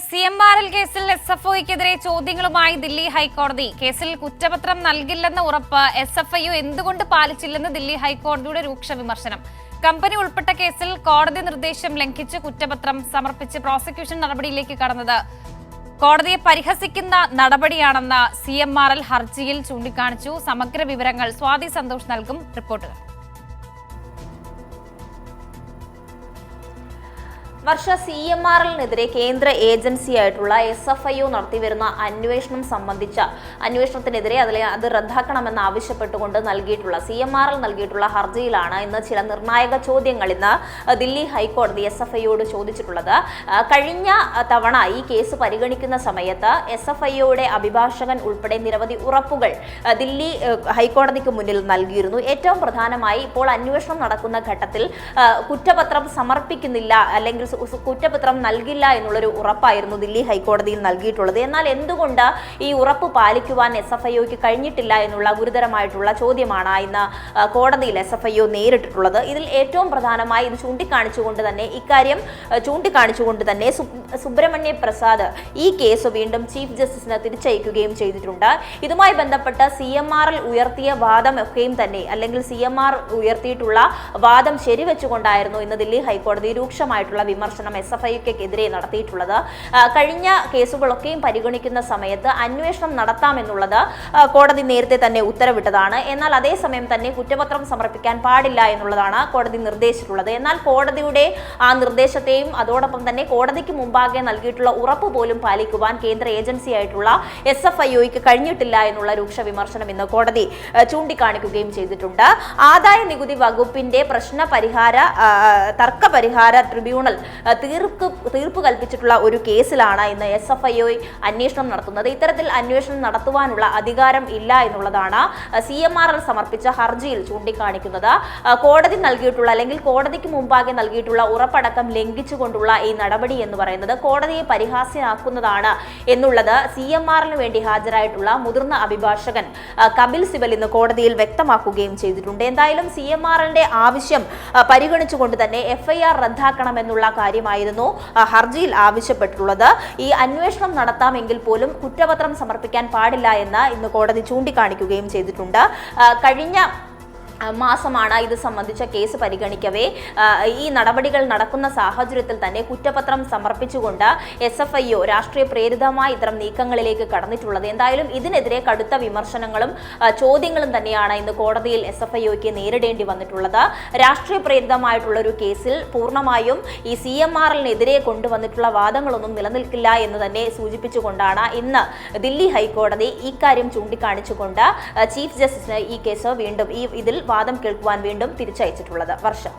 CMRL കേസിൽ SFIക്കെതിരെ ചോദ്യങ്ങളുമായി ദില്ലി ഹൈക്കോടതി. കേസിൽ കുറ്റപത്രം നൽകില്ലെന്ന ഉറപ്പ് SFI എന്തുകൊണ്ട് പാലിച്ചില്ലെന്ന് ദില്ലി ഹൈക്കോടതിയുടെ രൂക്ഷ വിമർശനം. കമ്പനി ഉൾപ്പെട്ട കേസിൽ കോടതി നിർദ്ദേശം ലംഘിച്ച് കുറ്റപത്രം സമർപ്പിച്ച് പ്രോസിക്യൂഷൻ നടപടിയിലേക്ക് കടന്നത് കോടതിയെ പരിഹസിക്കുന്ന നടപടിയാണെന്ന് CMRL ഹർജിയിൽ ചൂണ്ടിക്കാണിച്ചു. സമഗ്ര വിവരങ്ങൾ സ്വാതി സന്തോഷ് നൽകും. റിപ്പോർട്ടുകൾ വർഷ CMRLനെതിരെ കേന്ദ്ര ഏജൻസിയായിട്ടുള്ള SFIO നടത്തിവരുന്ന അന്വേഷണം സംബന്ധിച്ച അന്വേഷണത്തിനെതിരെ അത് റദ്ദാക്കണമെന്ന് ആവശ്യപ്പെട്ടുകൊണ്ട് CMRL നൽകിയിട്ടുള്ള ഹർജിയിലാണ് ഇന്ന് ചില നിർണായക ചോദ്യങ്ങൾ ഇന്ന് ദില്ലി ഹൈക്കോടതി SFIയോട് ചോദിച്ചിട്ടുള്ളത്. കഴിഞ്ഞ തവണ ഈ കേസ് പരിഗണിക്കുന്ന സമയത്ത് SFIയുടെ അഭിഭാഷകൻ ഉൾപ്പെടെ നിരവധി ഉറപ്പുകൾ ദില്ലി ഹൈക്കോടതിക്ക് മുന്നിൽ നൽകിയിരുന്നു. ഏറ്റവും പ്രധാനമായി ഇപ്പോൾ അന്വേഷണം നടക്കുന്ന ഘട്ടത്തിൽ കുറ്റപത്രം സമർപ്പിക്കുന്നില്ല അല്ലെങ്കിൽ കുറ്റപത്രം നൽകില്ല എന്നുള്ളൊരു ഉറപ്പായിരുന്നു ദില്ലി ഹൈക്കോടതിയിൽ നൽകിയിട്ടുള്ളത്. എന്നാൽ എന്തുകൊണ്ട് ഈ ഉറപ്പ് പാലിക്കുവാൻ SFIക്ക് കഴിഞ്ഞിട്ടില്ല എന്നുള്ള ഗുരുതരമായിട്ടുള്ള ചോദ്യമാണ് ഇന്ന് കോടതിയിൽ SFIO നേരിട്ടിട്ടുള്ളത്. ഇതിൽ ഏറ്റവും പ്രധാനമായി ഇത് ചൂണ്ടിക്കാണിച്ചുകൊണ്ട് തന്നെ സുബ്രഹ്മണ്യ പ്രസാദ് ഈ കേസ് വീണ്ടും ചീഫ് ജസ്റ്റിസിന് തിരിച്ചയക്കുകയും ചെയ്തിട്ടുണ്ട്. ഇതുമായി ബന്ധപ്പെട്ട് CMRL ഉയർത്തിയ വാദം ഒക്കെയും തന്നെ അല്ലെങ്കിൽ CMR ഉയർത്തിയിട്ടുള്ള വാദം ശരിവെച്ചുകൊണ്ടായിരുന്നു ഇന്ന് ദില്ലി ഹൈക്കോടതി രൂക്ഷമായിട്ടുള്ള വിമർശനം SFIക്കെതിരെ നടത്തിയിട്ടുള്ളത്. കഴിഞ്ഞ കേസുകളൊക്കെയും പരിഗണിക്കുന്ന സമയത്ത് അന്വേഷണം നടത്താമെന്നുള്ളത് കോടതി നേരത്തെ തന്നെ ഉത്തരവിട്ടതാണ്. എന്നാൽ അതേസമയം തന്നെ കുറ്റപത്രം സമർപ്പിക്കാൻ പാടില്ല എന്നുള്ളതാണ് കോടതി നിർദ്ദേശിച്ചിട്ടുള്ളത്. എന്നാൽ കോടതിയുടെ ആ നിർദ്ദേശത്തെയും അതോടൊപ്പം തന്നെ കോടതിക്ക് മുമ്പാകെ നൽകിയിട്ടുള്ള ഉറപ്പ് പോലും പാലിക്കുവാൻ കേന്ദ്ര ഏജൻസിയായിട്ടുള്ള SFIക്ക് കഴിഞ്ഞിട്ടില്ല എന്നുള്ള രൂക്ഷ വിമർശനം ഇന്ന് കോടതി ചൂണ്ടിക്കാണിക്കുകയും ചെയ്തിട്ടുണ്ട്. ആദായ നികുതി വകുപ്പിന്റെ തർക്ക പരിഹാര ട്രിബ്യൂണൽ തീർപ്പ് കൽപ്പിച്ചിട്ടുള്ള ഒരു കേസിലാണ് ഇന്ന് SFIO അന്വേഷണം നടത്തുന്നത്. ഇത്തരത്തിൽ അന്വേഷണം നടത്തുവാനുള്ള അധികാരം ഇല്ല എന്നുള്ളതാണ് CMRL സമർപ്പിച്ച ഹർജിയിൽ ചൂണ്ടിക്കാണിക്കുന്നത്. കോടതി നൽകിയിട്ടുള്ള അല്ലെങ്കിൽ കോടതിക്ക് മുമ്പാകെ നൽകിയിട്ടുള്ള ഉറപ്പടക്കം ലംഘിച്ചുകൊണ്ടുള്ള ഈ നടപടി എന്ന് പറയുന്നത് കോടതിയെ പരിഹാസ്യനാക്കുന്നതാണ് എന്നുള്ളത് CMRLന് വേണ്ടി ഹാജരായിട്ടുള്ള മുതിർന്ന അഭിഭാഷകൻ കപിൽ സിബൽ ഇന്ന് കോടതിയിൽ വ്യക്തമാക്കുകയും ചെയ്തിട്ടുണ്ട്. എന്തായാലും CMRLന്റെ ആവശ്യം പരിഗണിച്ചുകൊണ്ട് തന്നെ FIR റദ്ദാക്കണമെന്നുള്ള കാര്യമായിരുന്നു ഹർജിയിൽ ആവശ്യപ്പെട്ടിട്ടുള്ളത്. ഈ അന്വേഷണം നടത്താമെങ്കിൽ പോലും കുറ്റപത്രം സമർപ്പിക്കാൻ പാടില്ല എന്ന് ഇന്ന് കോടതി ചൂണ്ടിക്കാണിക്കുകയും ചെയ്തിട്ടുണ്ട്. കഴിഞ്ഞ മാസമാണ് ഇത് സംബന്ധിച്ച കേസ് പരിഗണിക്കവേ ഈ നടപടികൾ നടക്കുന്ന സാഹചര്യത്തിൽ തന്നെ കുറ്റപത്രം സമർപ്പിച്ചുകൊണ്ട് SFIO രാഷ്ട്രീയ പ്രേരിതമായ ഇത്തരം നീക്കങ്ങളിലേക്ക് കടന്നിട്ടുള്ളത്. എന്തായാലും ഇതിനെതിരെ കടുത്ത വിമർശനങ്ങളും ചോദ്യങ്ങളും തന്നെയാണ് ഇന്ന് കോടതിയിൽ SFIക്ക് നേരിടേണ്ടി വന്നിട്ടുള്ളത്. രാഷ്ട്രീയ പ്രേരിതമായിട്ടുള്ള ഒരു കേസിൽ പൂർണ്ണമായും ഈ CMRLനെതിരെ കൊണ്ടുവന്നിട്ടുള്ള വാദങ്ങളൊന്നും നിലനിൽക്കില്ല എന്ന് തന്നെ സൂചിപ്പിച്ചുകൊണ്ടാണ് ഇന്ന് ദില്ലി ഹൈക്കോടതി ഇക്കാര്യം ചൂണ്ടിക്കാണിച്ചുകൊണ്ട് ചീഫ് ജസ്റ്റിസിന് ഈ കേസ് വീണ്ടും ഇതിൽ വാദം കേൾക്കുവാൻ വീണ്ടും തിരിച്ചയച്ചിട്ടുള്ളത്. വർഷം